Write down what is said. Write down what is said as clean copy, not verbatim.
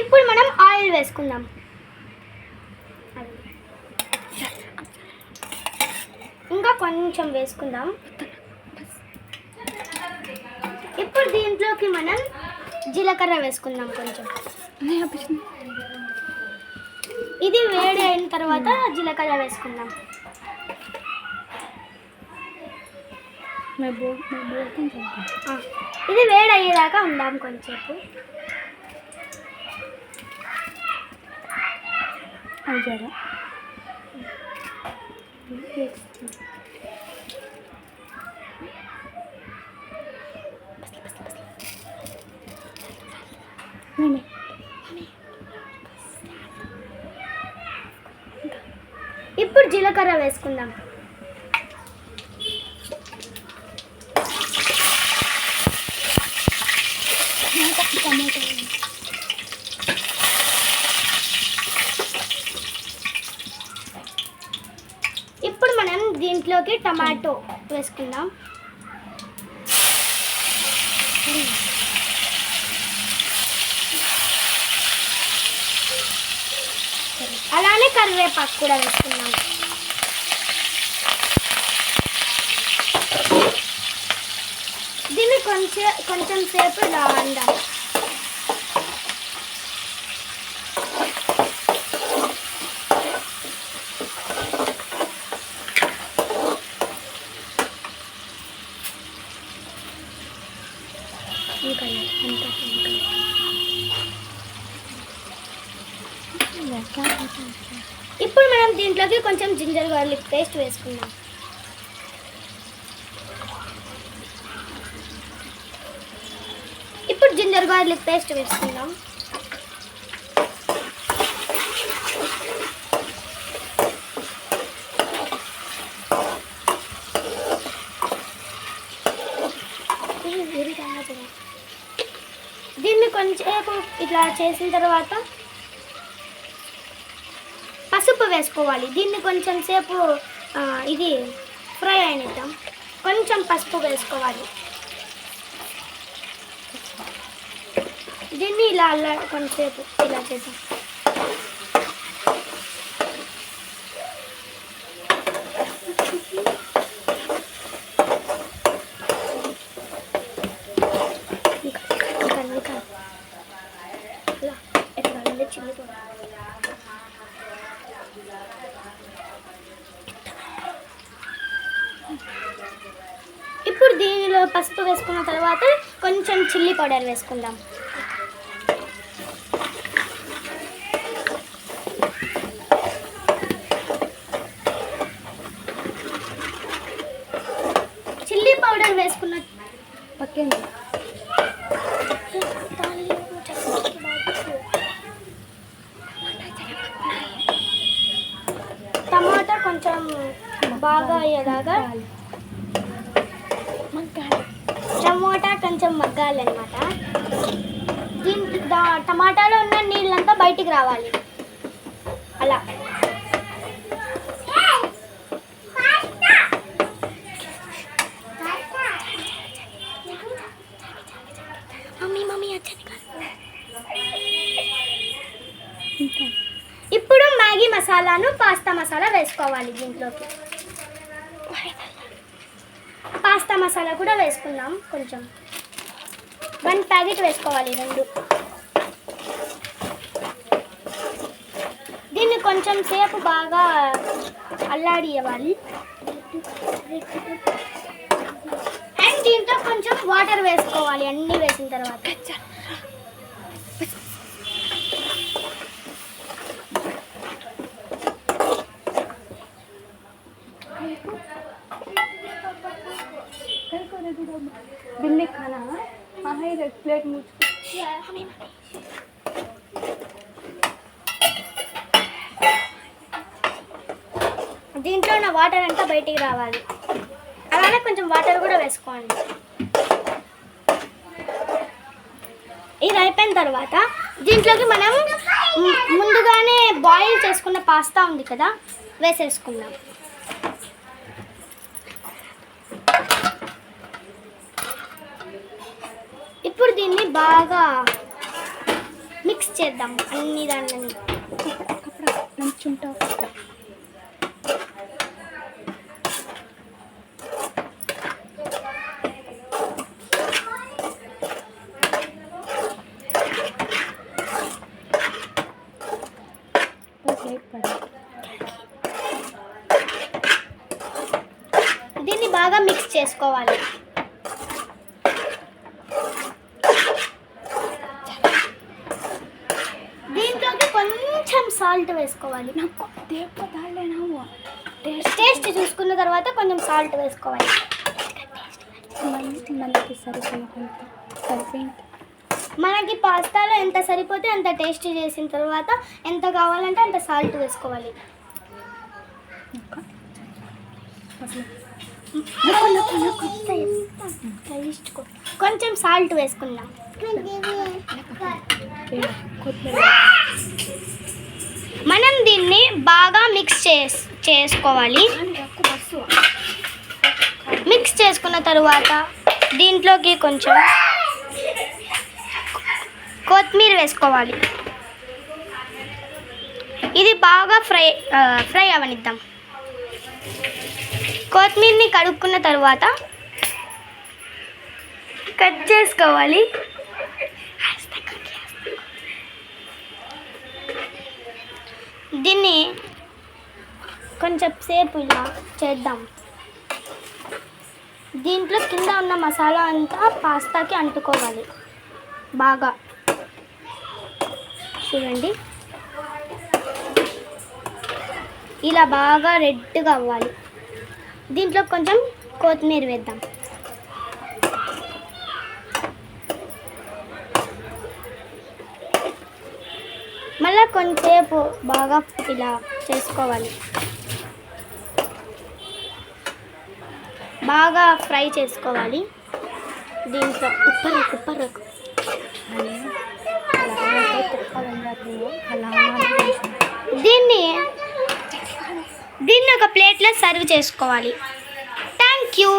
ఇప్పుడు మనం ఆయిల్ వేసుకుందాం. ఇంకా కొంచెం వేసుకుందాం. ఇప్పుడు దీంట్లోకి మనం జీలకర్ర వేసుకుందాం కొంచెం. ఇది వేడి అయిన తర్వాత జీలకర్ర వేసుకుందాం. ఇది వేడి అయ్యేదాకా ఉందాం కొంచెంసేపు. ఇప్పుడు జీలకర్ర వేసుకుందాం. ఇప్పుడు మనం దీంట్లోకి టమాటో వేసుకుందాం. అలానే కరివేపాకు కూడా వేసుకుందాం. దీన్ని కొంచెం సేపు ఇలా వండాలి. ఇప్పుడు మనం దీంట్లోకి కొంచెం జింజర్ గార్లిక్ పేస్ట్ వేసుకుందాం. ఇప్పుడు జింజర్ గార్లిక్ పేస్ట్ వేసుకుందాం. దీన్ని కొంచెంసేపు ఇట్లా చేసిన తర్వాత పసుపు వేసుకోవాలి. దీన్ని కొంచెం సేపు ఇది ఫ్రై అయినిద్దాం. కొంచెం పసుపు వేసుకోవాలి. దీన్ని ఇలా కొంచెంసేపు ఇలా చేద్దాం. ఇప్పుడు దీనిలో పసుపు వేసుకున్న తర్వాత కొంచెం చిల్లీ పౌడర్ వేసుకుందాం. చిల్లీ పౌడర్ వేసుకున్న పక్కింది. టమాటా కొంచెం బాగా అయ్యేలాగా టమాటా కొంచెం మగ్గాలన్నమాట. టమాటాలో ఉన్న నీళ్ళంతా బయటికి రావాలి. అలా ఇప్పుడు మ్యాగీ మసాలాను పాస్తా మసాలా వేసుకోవాలి. దీంట్లోకి పాస్తా మసాలా కూడా వేసుకుందాం. కొంచెం 1 ప్యాకెట్ వేసుకోవాలి. 2. దీన్ని కొంచెం సేపు బాగా అల్లాడివ్వాలి. అండ్ దీంట్లో కొంచెం వాటర్ వేసుకోవాలి. అన్నీ వేసిన తర్వాత बिल्ली खाना हाँ है प्लेट मुझको దీంట్లో ఉన్న వాటర్ అంతా బయటికి రావాలి. అలానే కొంచెం వాటర్ కూడా వేసుకోండి. ఇది అయిపోయిన తర్వాత దీంట్లోకి మనం ముందుగానే బాయిల్ చేసుకున్న పాస్తా ఉంది కదా, వేసేసుకుందాం. ఇప్పుడు దీన్ని బాగా మిక్స్ చేద్దాం అన్ని దాన్ని. నంచుంటావు దీన్ని బాగా మిక్స్ చేసుకోవాలి. దీంట్లోకి కొంచెం సాల్ట్ వేసుకోవాలి. నాకు దేపదాలేనావు టేస్ట్ చూసుకున్న తర్వాత కొంచెం సాల్ట్ వేసుకోవాలి. మనకి సరిపోయింది. మనకి పాస్తాలో ఎంత సరిపోతే అంత టేస్ట్ చేసిన తర్వాత ఎంత కావాలంటే అంత సాల్ట్ వేసుకోవాలి. కొంచెం సాల్ట్ వేసుకుందాం. మనం దీన్ని బాగా మిక్స్ చేసుకోవాలి. మిక్స్ చేసుకున్న తరువాత దీంట్లోకి కొంచెం కొత్తిమీర వేసుకోవాలి. ఇది బాగా ఫ్రై అవనిద్దాం. కొత్తిమీరని కడుక్కున్న తర్వాత కట్ చేసుకోవాలి. దీన్ని కొంచెం సేపు ఇలా చేద్దాం. దీంట్లో కింద ఉన్న మసాలా అంతా పాస్తాకి అంటుకోవాలి బాగా. చూడండి, ఇలా బాగా రెడ్గా అవ్వాలి. దీంట్లో కొంచెం కొత్తిమీర వేద్దాం. మళ్ళీ కొంచెంసేపు బాగా ఇలా చేసుకోవాలి. బాగా ఫ్రై చేసుకోవాలి. దీంట్లో ఉప్పరకు దీన్ని ఒక ప్లేట్లో సర్వ్ చేసుకోవాలి. Thank you.